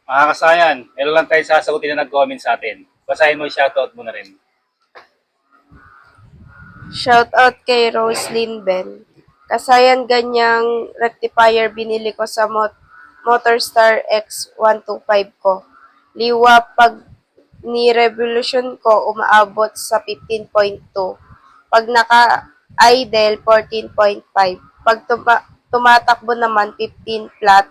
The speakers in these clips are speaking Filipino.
Mga kasayan, meron lang tayo sasagutin na nag-comment sa atin. Basahin mo yung shoutout mo na rin. Shoutout kay Roslyn Bell. Kasayan ganyang rectifier binili ko sa Motorstar X125 ko. Liwa pag ni-revolution ko umaabot sa 15.2. Pag naka-idle 14.5. Pag tumatakbo naman 15 flat.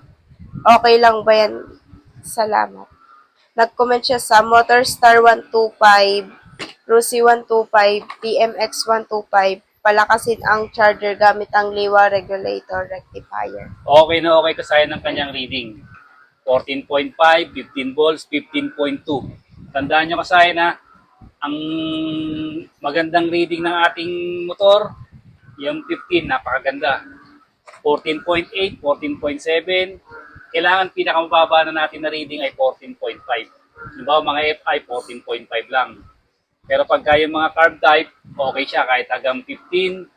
Okay lang ba yan? Salamat. Nag-comment siya sa Motorstar 125, Rusi 125, TMX 125. Palakasin ang charger gamit ang liwa regulator rectifier. Okay na okay kasayan ng kanyang reading. 14.5, 15 volts, 15.2. Tandaan nyo kasayan na ang magandang reading ng ating motor, yung 15, napakaganda. 14.8, 14.7, kailangan pinakamababa na natin na reading ay 14.5. Diba, mga FI 14.5 lang. Pero pagka yung mga carb type, okay siya kahit hanggang 15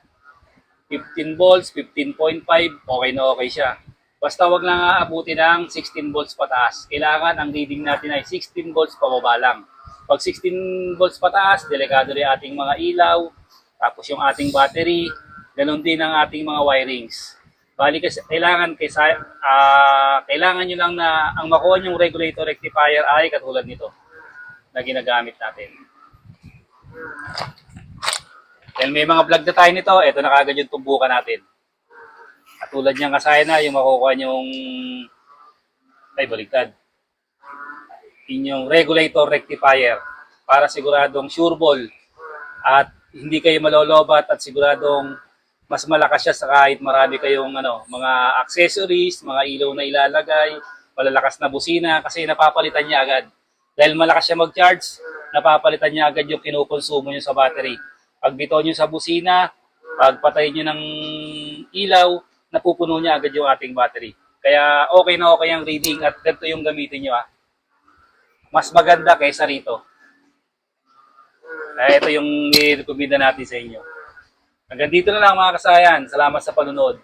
volts, 15.5, okay na okay siya. Basta wag lang aabutin ng 16 volts pataas. Kailangan ang reading natin ay 16 volts pababa lang. Pag 16 volts pataas, delikado rin ating mga ilaw, tapos yung ating battery, ganun din ang ating mga wirings. Bali kasi kailangan nyo lang na ang makuha yung regulator rectifier ay katulad nito na ginagamit natin. Dahil may mga vlog na tayo nito, ito na kagad yung tumbukan natin. Katulad niyang kasaya na yung makukuha yung baligtad. Inyong regulator rectifier para siguradong sure ball at hindi kayo malolobat at siguradong mas malakas siya sa kahit marami kayong mga accessories, mga ilaw na ilalagay, malalakas na busina kasi napapalitan niya agad. Dahil malakas siya mag-charge, napapalitan niya agad yung kinukonsumo niyo sa battery. Pag bito niyo sa busina, pag patay niyo ng ilaw, napupuno niya agad yung ating battery. Kaya okay na okay ang reading at ganito yung gamitin niyo. Mas maganda kaysa rito. Kaya ito yung i-recommenda natin sa inyo. Hanggang dito na lang mga kasayan. Salamat sa panunod.